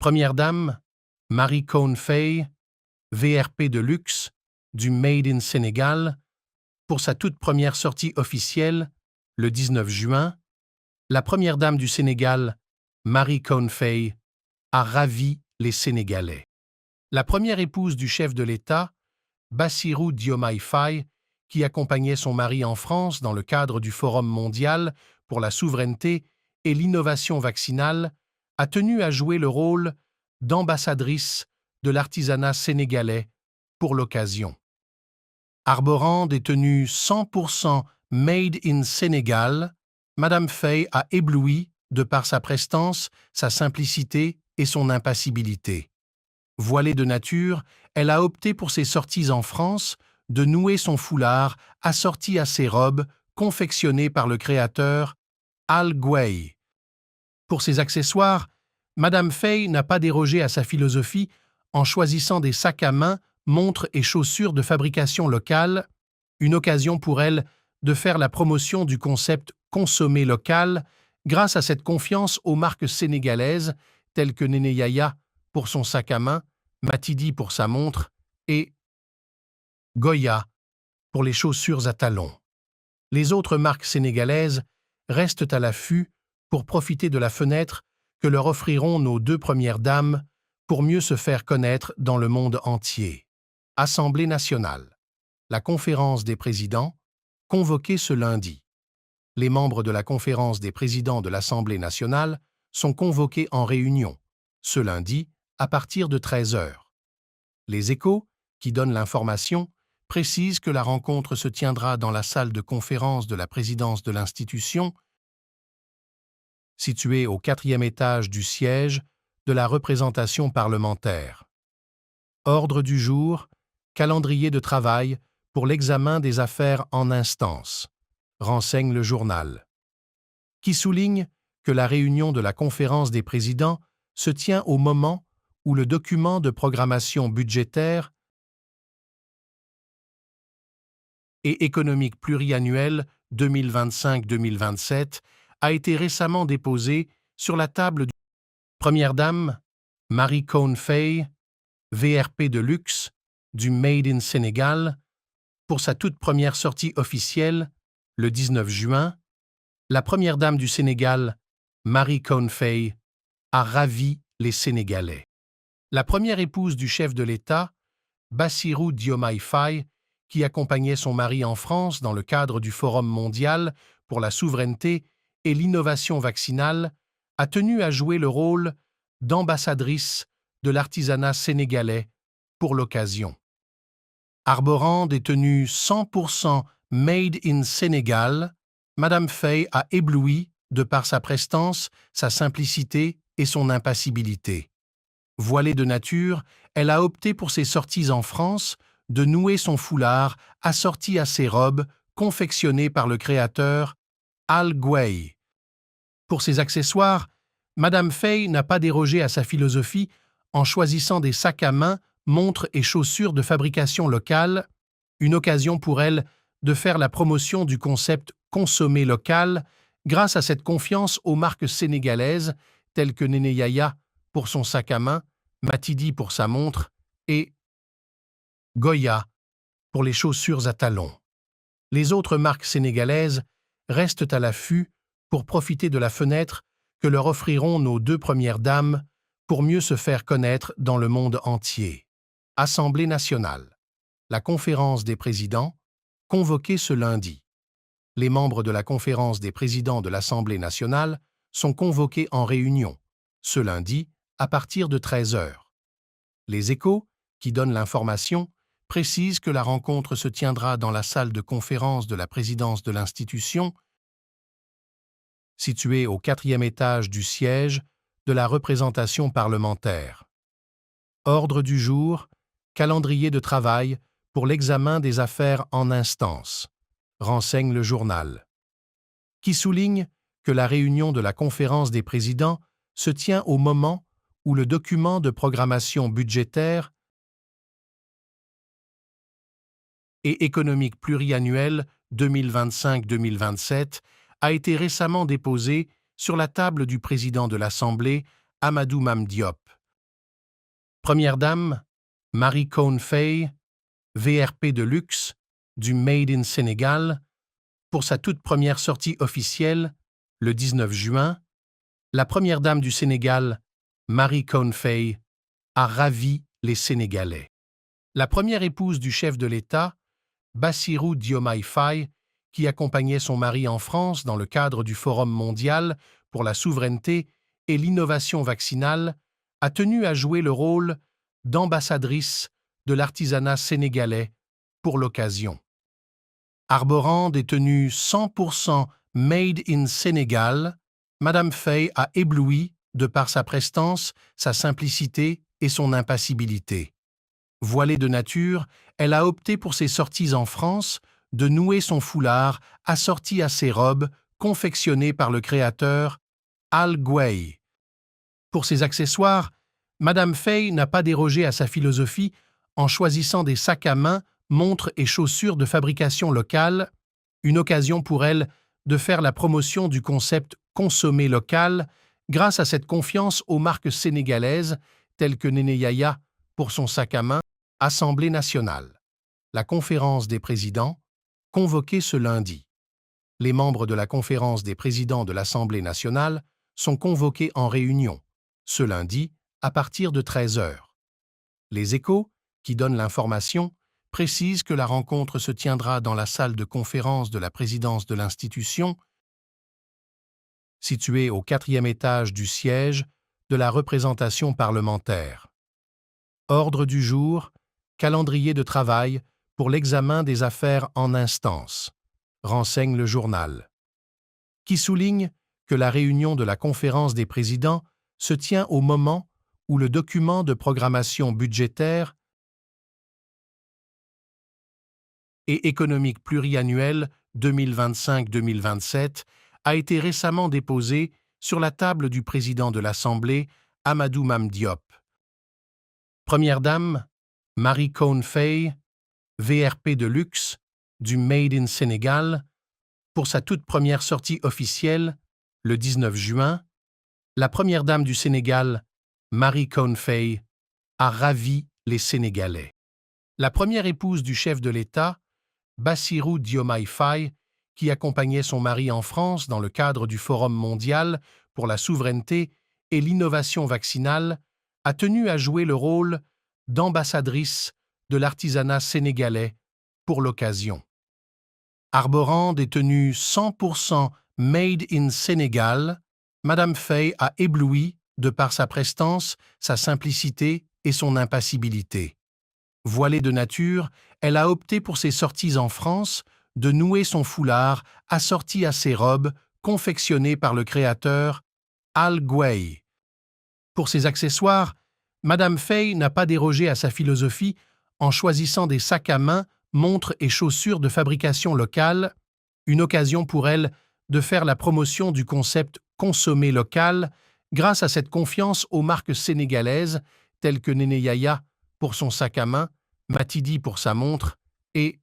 Première dame, Marie Cohn Faye, VRP de luxe, du Made in Sénégal, pour sa toute première sortie officielle, le 19 juin, la première dame du Sénégal, Marie Cohn Faye, a ravi les Sénégalais. La première épouse du chef de l'État, Bassirou Diomaye Faye, qui accompagnait son mari en France dans le cadre du Forum mondial pour la souveraineté et l'innovation vaccinale, a tenu à jouer le rôle d'ambassadrice de l'artisanat sénégalais pour l'occasion. Arborant des tenues 100% Made in Sénégal, Madame Faye a ébloui de par sa prestance, sa simplicité et son impassibilité. Voilée de nature, elle a opté pour ses sorties en France de nouer son foulard assorti à ses robes confectionnées par le créateur Al Gouei. Pour ses accessoires, Madame Faye n'a pas dérogé à sa philosophie en choisissant des sacs à main, montres et chaussures de fabrication locale, une occasion pour elle de faire la promotion du concept « consommer local » grâce à cette confiance aux marques sénégalaises telles que Néné Yaya pour son sac à main, Matidi pour sa montre et Goya pour les chaussures à talons. Les autres marques sénégalaises restent à l'affût pour profiter de la fenêtre que leur offriront nos deux premières dames pour mieux se faire connaître dans le monde entier. Assemblée nationale. La conférence des présidents, convoquée ce lundi. Les membres de la conférence des présidents de l'Assemblée nationale sont convoqués en réunion, ce lundi, à partir de 13 h. Les Échos, qui donnent l'information, précisent que la rencontre se tiendra dans la salle de conférence de la présidence de l'institution, située au 4e étage du siège de la représentation parlementaire. Ordre du jour, calendrier de travail pour l'examen des affaires en instance, renseigne le journal, qui souligne que la réunion de la conférence des présidents se tient au moment où le document de programmation budgétaire et économique pluriannuel 2025-2027 a été récemment déposé sur la table du Première dame, Marie Cohn Faye, VRP de luxe, du Made in Sénégal, pour sa toute première sortie officielle, le 19 juin, la première dame du Sénégal, Marie Cohn Faye, a ravi les Sénégalais. La première épouse du chef de l'État, Bassirou Diomaye Faye, qui accompagnait son mari en France dans le cadre du Forum mondial pour la souveraineté et l'innovation vaccinale, a tenu à jouer le rôle d'ambassadrice de l'artisanat sénégalais pour l'occasion. Arborant des tenues 100% Made in Sénégal, Madame Faye a ébloui de par sa prestance, sa simplicité et son impassibilité. Voilée de nature, elle a opté pour ses sorties en France de nouer son foulard assorti à ses robes confectionnées par le créateur Al Gouei. Pour ses accessoires, Madame Faye n'a pas dérogé à sa philosophie en choisissant des sacs à main, montres et chaussures de fabrication locale, une occasion pour elle de faire la promotion du concept « consommer local » grâce à cette confiance aux marques sénégalaises telles que Néné Yaya pour son sac à main, Matidi pour sa montre et Goya pour les chaussures à talons. Les autres marques sénégalaises restent à l'affût pour profiter de la fenêtre que leur offriront nos deux premières dames pour mieux se faire connaître dans le monde entier. Assemblée nationale. La conférence des présidents, convoquée ce lundi. Les membres de la conférence des présidents de l'Assemblée nationale sont convoqués en réunion, ce lundi, à partir de 13 h. Les Échos, qui donnent l'information, précisent que la rencontre se tiendra dans la salle de conférence de la présidence de l'institution, située au 4e étage du siège de la représentation parlementaire. Ordre du jour, calendrier de travail pour l'examen des affaires en instance, renseigne le journal, qui souligne que la réunion de la conférence des présidents se tient au moment où le document de programmation budgétaire et économique pluriannuel 2025-2027 a été récemment déposé sur la table du président de l'Assemblée, Amadou Mame Diop. Première dame, Marie Cohn Fay, VRP de luxe, du Made in Sénégal, pour sa toute première sortie officielle, le 19 juin, la première dame du Sénégal, Marie Cohn Fay, a ravi les Sénégalais. La première épouse du chef de l'État, Bassirou Diomaye Faye, qui accompagnait son mari en France dans le cadre du Forum mondial pour la souveraineté et l'innovation vaccinale, a tenu à jouer le rôle d'ambassadrice de l'artisanat sénégalais pour l'occasion. Arborant des tenues 100% Made in Sénégal, Madame Faye a ébloui de par sa prestance, sa simplicité et son impassibilité. Voilée de nature, elle a opté pour ses sorties en France de nouer son foulard assorti à ses robes confectionnées par le créateur Al Gouey. Pour ses accessoires, Madame Faye n'a pas dérogé à sa philosophie en choisissant des sacs à main, montres et chaussures de fabrication locale, une occasion pour elle de faire la promotion du concept « consommer local » grâce à cette confiance aux marques sénégalaises telles que Néné Yaya pour son sac à main, Assemblée nationale. La conférence des présidents, convoquée ce lundi. Les membres de la conférence des présidents de l'Assemblée nationale sont convoqués en réunion, ce lundi, à partir de 13 h. Les Échos, qui donnent l'information, précisent que la rencontre se tiendra dans la salle de conférence de la présidence de l'institution, située au 4e étage du siège de la représentation parlementaire. Ordre du jour, calendrier de travail pour l'examen des affaires en instance, renseigne le journal, qui souligne que la réunion de la conférence des présidents se tient au moment où le document de programmation budgétaire et économique pluriannuel 2025-2027 a été récemment déposé sur la table du président de l'Assemblée, Amadou Mame Diop. Première dame, Marie Cohn Fay, VRP de luxe, du Made in Sénégal, pour sa toute première sortie officielle, le 19 juin, la première dame du Sénégal, Marie Cohn Fay, a ravi les Sénégalais. La première épouse du chef de l'État, Bassirou Diomaye Faye, qui accompagnait son mari en France dans le cadre du Forum mondial pour la souveraineté et l'innovation vaccinale, a tenu à jouer le rôle d'ambassadrice de l'artisanat sénégalais pour l'occasion. Arborant des tenues 100% Made in Sénégal, Madame Faye a ébloui de par sa prestance, sa simplicité et son impassibilité. Voilée de nature, elle a opté pour ses sorties en France de nouer son foulard assorti à ses robes confectionnées par le créateur Al Gouey. Pour ses accessoires, Madame Faye n'a pas dérogé à sa philosophie en choisissant des sacs à main, montres et chaussures de fabrication locale, une occasion pour elle de faire la promotion du concept « consommer local » grâce à cette confiance aux marques sénégalaises telles que Néné Yaya pour son sac à main, Matidi pour sa montre et